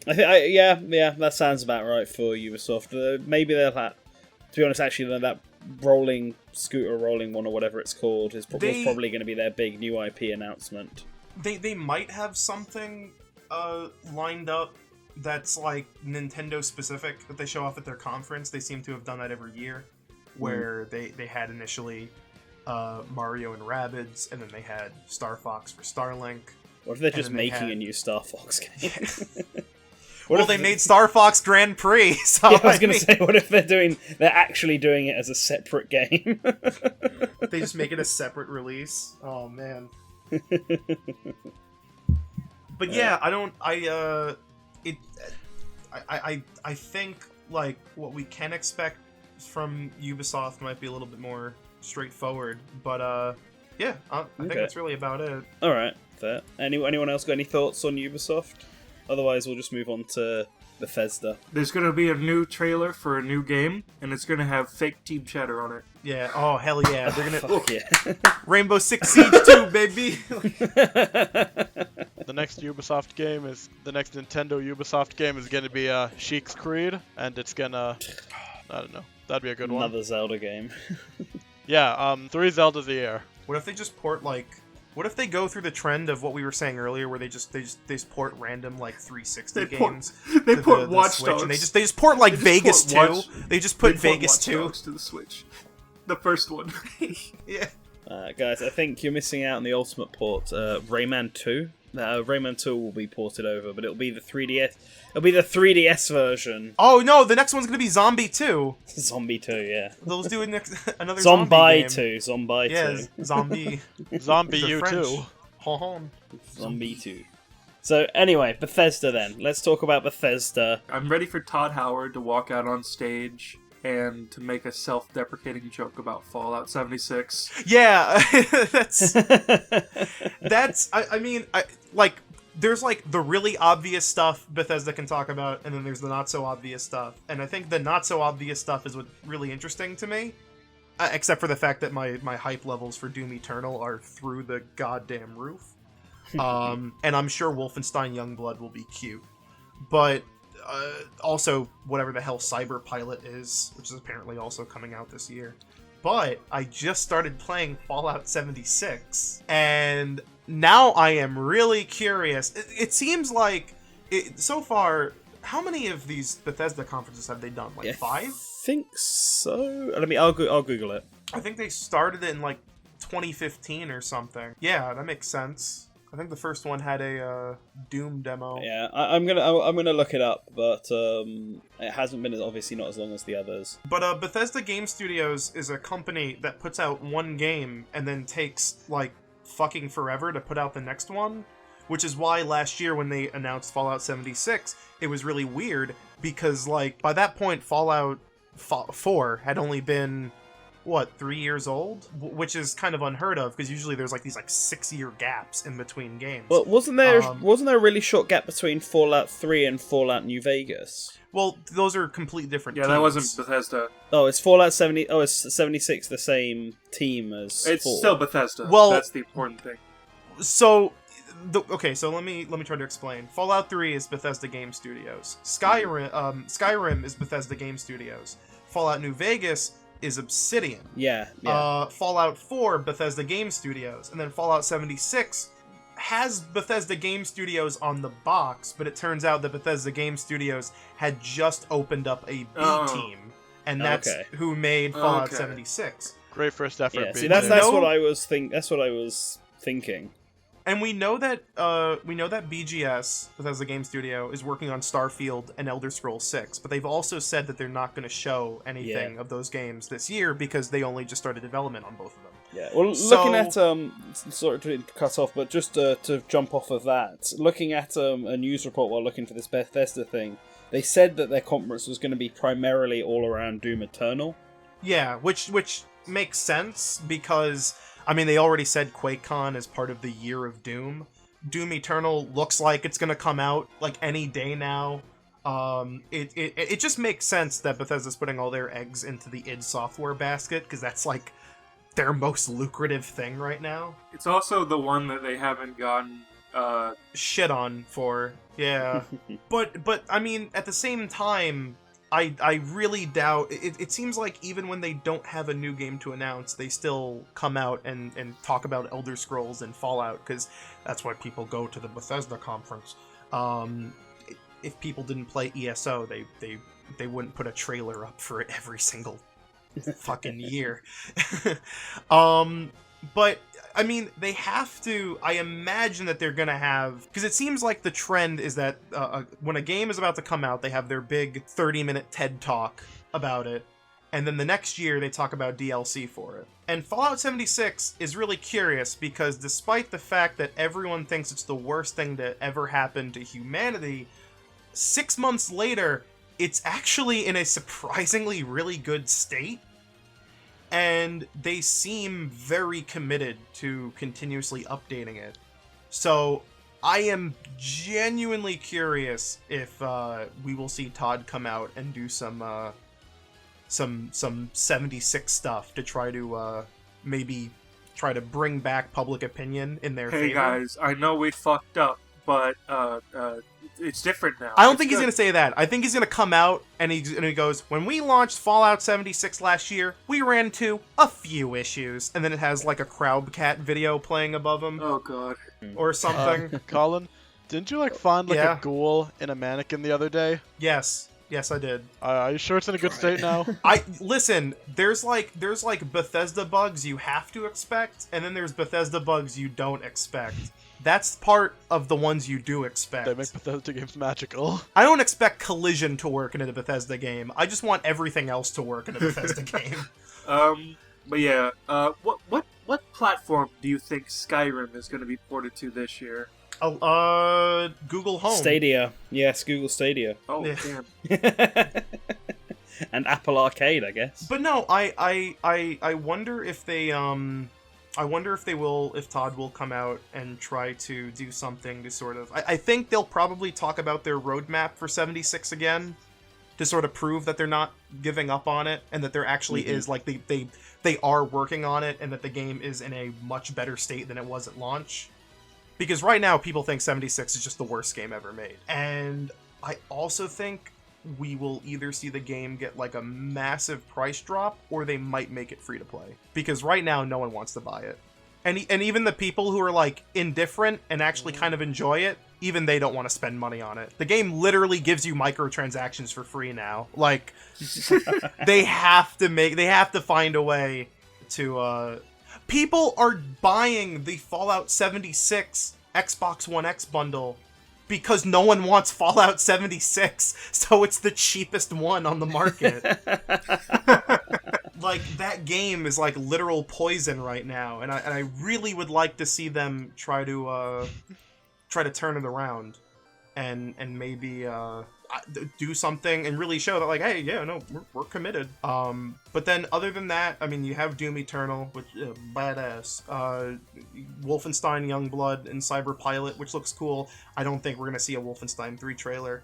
Yeah, that sounds about right for Ubisoft. Maybe they'll have. To be honest, actually, that rolling scooter rolling one or whatever it's called was probably going to be their big new IP announcement. They might have something lined up that's like Nintendo specific that they show off at their conference. They seem to have done that every year, where they had initially Mario and Rabbids, and then they had Star Fox for Starlink. What if they're just making a new Star Fox game? Well, they made Star Fox Grand Prix, so yeah, I was going to say, what if they're actually doing it as a separate game? They just make it a separate release? Oh, man. But yeah, I think, like, what we can expect from Ubisoft might be a little bit more straightforward, but, yeah, I think that's really about it. Alright, fair. Anyone else got any thoughts on Ubisoft? Otherwise, we'll just move on to Bethesda. There's going to be a new trailer for a new game, and it's going to have fake Team Cheddar on it. Yeah, oh, hell yeah. They're going to... Yeah. Rainbow Six Siege 2, baby! The next Nintendo Ubisoft game is going to be Sheik's Creed, and it's going to... I don't know. That'd be a good one. Another Zelda game. Yeah, 3 Zeldas a year. What if they just port, like... What if they go through the trend of what we were saying earlier, where they just port random like 360 games? They port the Watch Switch, Dogs. and they just port like Vegas 2. They just put Vegas 2 to the Switch. The first one. Yeah. Guys, I think you're missing out on the ultimate port. Rayman 2. Rayman 2 will be ported over, but it'll be the 3DS. It'll be the 3DS version. Oh no, the next one's gonna be Zombie 2. Zombie 2, yeah. They'll do another Zombie game. 2. Zombie 2. Yeah, Zombie. Zombie The U2. French. Hon. Zombie 2. So anyway, Bethesda then. Let's talk about Bethesda. I'm ready for Todd Howard to walk out on stage and to make a self-deprecating joke about Fallout 76. Yeah, that's. I mean, like, there's like the really obvious stuff Bethesda can talk about, and then there's the not so obvious stuff. And I think the not so obvious stuff is what's really interesting to me, except for the fact that my hype levels for Doom Eternal are through the goddamn roof. And I'm sure Wolfenstein Youngblood will be cute, but. Also, whatever the hell Cyber Pilot is, which is apparently also coming out this year. But I just started playing Fallout 76, and now I am really curious. It seems like, so far, how many of these Bethesda conferences have they done? Like 5? I think so. I'll Google it. I think they started it in like 2015 or something. Yeah, that makes sense. I think the first one had a Doom demo. Yeah, I'm gonna look it up, but it hasn't been obviously not as long as the others. But Bethesda Game Studios is a company that puts out one game and then takes like fucking forever to put out the next one, which is why last year when they announced Fallout 76, it was really weird because like by that point Fallout 4 had only been 3 years old, which is kind of unheard of because usually there's like these like 6-year gaps in between games. Well, wasn't there a really short gap between Fallout 3 and Fallout New Vegas? Well, those are completely different teams. That wasn't Bethesda. Oh, it's Fallout 70. Oh, it's 76 the same team as It's 4. still Bethesda. Well, that's the important thing. So, so let me try to explain. Fallout 3 is Bethesda Game Studios. Skyrim is Bethesda Game Studios. Fallout New Vegas is Obsidian. Yeah. Fallout 4, Bethesda Game Studios. And then Fallout 76 has Bethesda Game Studios on the box, but it turns out that Bethesda Game Studios had just opened up a B team, and that's who made Fallout 76. Great first effort. Yeah, see, that's what I was thinking. And we know that BGS, Bethesda Game Studio, is working on Starfield and Elder Scrolls 6, but they've also said that they're not going to show anything of those games this year because they only just started development on both of them. Yeah, well, looking at, sorry to cut off, but just to jump off of that, looking at a news report while looking for this Bethesda thing, they said that their conference was going to be primarily all around Doom Eternal. Yeah, which makes sense because... I mean, they already said QuakeCon is part of the Year of Doom. Doom Eternal looks like it's gonna come out like any day now. It just makes sense that Bethesda's putting all their eggs into the id Software basket because that's like their most lucrative thing right now. It's also the one that they haven't gotten shit on for. Yeah, but I mean, at the same time, I really doubt it. Seems like even when they don't have a new game to announce, they still come out and talk about Elder Scrolls and Fallout, because that's why people go to the Bethesda conference. If people didn't play ESO, they wouldn't put a trailer up for it every single fucking year. But I mean, they have to. I imagine that they're gonna have, because it seems like the trend is that when a game is about to come out, they have their big 30-minute TED talk about it, and then the next year they talk about DLC for it. And Fallout 76 is really curious because despite the fact that everyone thinks it's the worst thing to ever happen to humanity, 6 months later, it's actually in a surprisingly really good state. And they seem very committed to continuously updating it. So I am genuinely curious if we will see Todd come out and do some 76 stuff to try to maybe try to bring back public opinion in their favor. Hey guys, I know we fucked up, but it's different now. I don't think he's going to say that. I think he's going to come out and he goes, when we launched Fallout 76 last year, we ran into a few issues. And then it has like a Crowdcat video playing above him. Oh god. Or something. Colin, didn't you like find like a ghoul in a mannequin the other day? Yes, I did. Are you sure it's in a good state now? Listen, there's like Bethesda bugs you have to expect, and then there's Bethesda bugs you don't expect. That's part of the ones you do expect. They make Bethesda games magical. I don't expect collision to work in a Bethesda game. I just want everything else to work in a Bethesda game. But yeah, what platform do you think Skyrim is going to be ported to this year? Google Home. Stadia. Yes, Google Stadia. Oh, Yeah. damn. And Apple Arcade, I guess. But no, I wonder if they if Todd will come out and try to do something to sort of... I think they'll probably talk about their roadmap for 76 again, to sort of prove that they're not giving up on it, and that there actually is, like, they are working on it, and that the game is in a much better state than it was at launch. Because right now, people think 76 is just the worst game ever made. And I also think we will either see the game get like a massive price drop, or they might make it free to play. Because right now, no one wants to buy it. And even the people who are like indifferent and actually kind of enjoy it, even they don't want to spend money on it. The game literally gives you microtransactions for free now. Like, they have to find a way to, people are buying the Fallout 76 Xbox One X bundle because no one wants Fallout 76, so it's the cheapest one on the market. Like, that game is like literal poison right now, and I really would like to see them try to turn it around, and maybe do something and really show that, like, hey, yeah, no, we're committed. But then other than that, I mean, you have Doom Eternal, which badass. Wolfenstein Youngblood and Cyber Pilot, which looks cool. I don't think we're gonna see a Wolfenstein 3 trailer.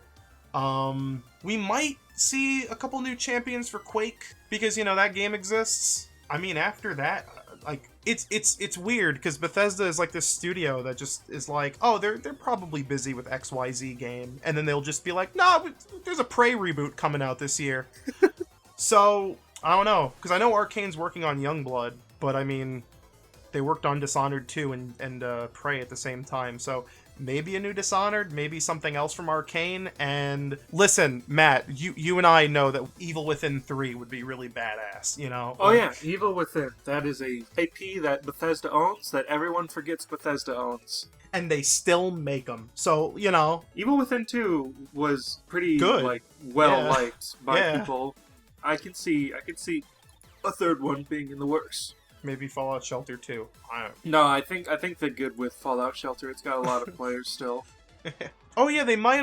We might see a couple new champions for Quake, because, you know, that game exists. I mean, after that, like, it's weird, because Bethesda is like this studio that just is like, oh, they're probably busy with XYZ game, and then they'll just be like, no, there's a Prey reboot coming out this year. So, I don't know, because I know Arcane's working on Youngblood, but I mean, they worked on Dishonored 2 and Prey at the same time, so maybe a new Dishonored, maybe something else from Arcane. And listen, Matt, you and I know that Evil Within 3 would be really badass, you know? Oh yeah, Evil Within. That is a IP that Bethesda owns, that everyone forgets Bethesda owns. And they still make them. So, you know. Evil Within 2 was pretty good, like well-liked by people. I can see a third one being in the works. Maybe Fallout Shelter 2. No, I think they're good with Fallout Shelter. It's got a lot of players still. Oh yeah, they might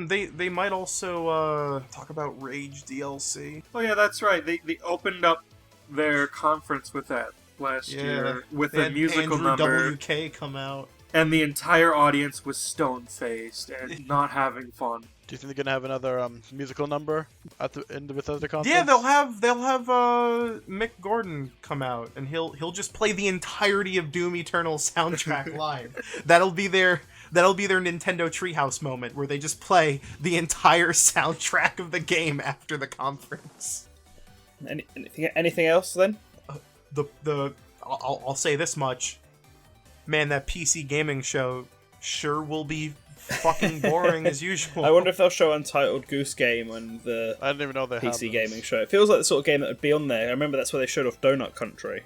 they might also talk about Rage DLC. Oh yeah, that's right. They opened up their conference with that last year with a musical Andrew number. WK come out. and the entire audience was stone-faced and not having fun. Do you think they're gonna have another musical number in the Bethesda conference? Yeah, they'll have Mick Gordon come out, and he'll just play the entirety of Doom Eternal soundtrack live. That'll be their Nintendo Treehouse moment, where they just play the entire soundtrack of the game after the conference. Anything else then? I'll say this much, man, that PC gaming show sure will be fucking boring as usual. I wonder if they'll show Untitled Goose Game on the I didn't even know they had PC this. gaming show. It feels like the sort of game that would be on there. I remember that's where they showed off Donut Country.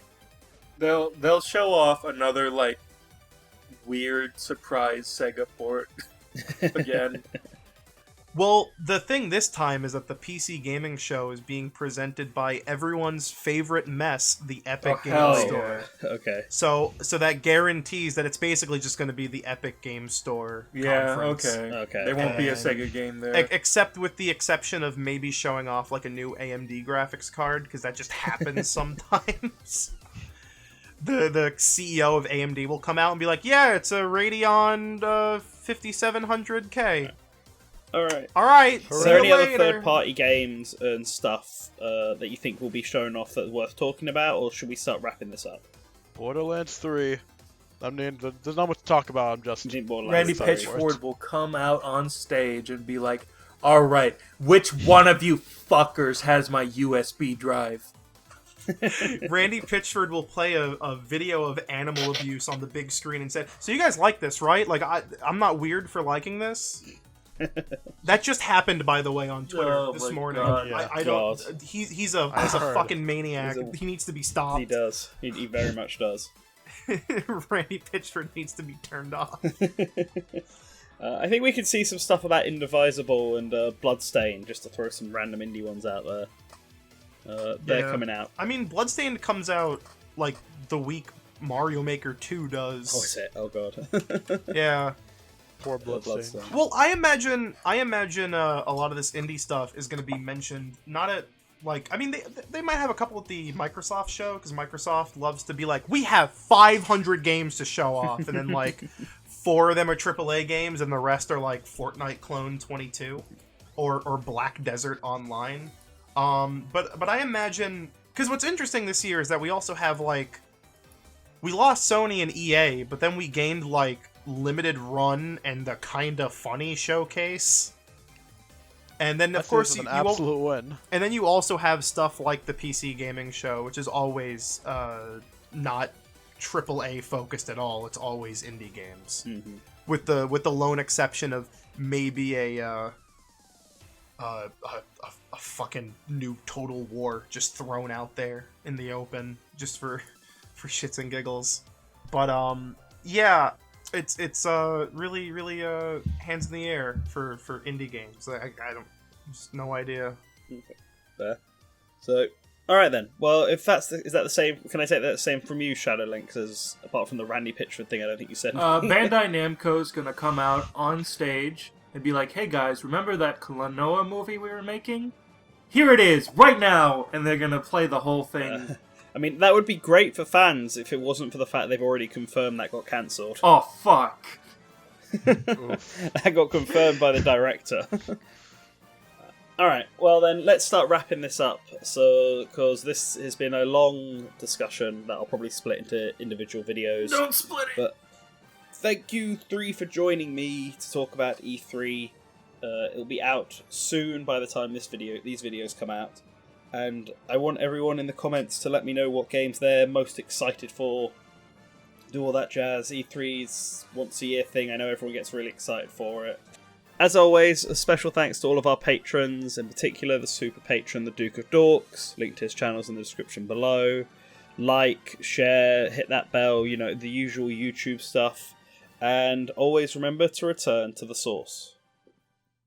They'll show off another like weird surprise Sega port again. Well, the thing this time is that the PC gaming show is being presented by everyone's favorite mess, the Epic Game hell Store. yeah. Okay. So that guarantees that it's basically just going to be the Epic Game Store conference. Okay. There won't be a And- Sega game there. Except with the exception of maybe showing off like a new AMD graphics card, because that just happens sometimes. The CEO of AMD will come out and be like, yeah, it's a Radeon 5700K. Alright. Alright, Is see there you any other later. third-party games and stuff that you think will be shown off that's worth talking about, or should we start wrapping this up? Borderlands 3. I mean, there's not much to talk about. I'm just Do you think Borderlands Randy sorry. Pitchford will come out on stage and be like, alright, which one of you fuckers has my USB drive? Randy Pitchford will play a video of animal abuse on the big screen and said, so you guys like this, right? Like, I'm not weird for liking this? That just happened, by the way, on Twitter this my morning. God. I don't. He's a heard. fucking maniac. He's a- He needs to be stopped. He does. He very much does. Randy Pitchford needs to be turned off. I think we could see some stuff about Indivisible and Bloodstain, just to throw some random indie ones out there. They're Yeah. coming out. I mean, Bloodstained comes out like the week Mario Maker 2 does. Oh, is it? Oh, God. Yeah. poor Bloodstain. Well, I imagine a lot of this indie stuff is going to be mentioned not at like, I mean, they might have a couple at the Microsoft show, because Microsoft loves to be like, we have 500 games to show off, and then like 4 of them are AAA games and the rest are like Fortnite Clone 22 or Black Desert Online. But I imagine, because what's interesting this year is that we also have like, we lost Sony and EA, but then we gained like Limited Run and the Kinda Funny showcase. And then, of course, an you absolute win. and then you also have stuff like the PC gaming show, which is always not AAA focused at all. It's always indie games, with the lone exception of maybe a fucking new Total War just thrown out there in the open just for shits and giggles. But yeah. It's really hands in the air for indie games. I don't, just no idea. There. So, alright then. Well, if is that the same, can I take that same from you, ShadowLink, as apart from the Randy Pitchford thing I don't think you said? Bandai Namco's gonna come out on stage and be like, hey guys, remember that Klonoa movie we were making? Here it is, right now! And they're gonna play the whole thing. I mean, that would be great for fans if it wasn't for the fact they've already confirmed that got cancelled. Oh, fuck. That got confirmed by the director. Alright, well then, let's start wrapping this up. So, because this has been a long discussion that I'll probably split into individual videos. Don't split it! But thank you 3 for joining me to talk about E3. It'll be out soon by the time these videos come out. And I want everyone in the comments to let me know what games they're most excited for. Do all that jazz. E3's once a year thing. I know everyone gets really excited for it. As always, a special thanks to all of our patrons, in particular the super patron, the Duke of Dorks. Link to his channels in the description below. Like, share, hit that bell, you know, the usual YouTube stuff. And always remember to return to the source.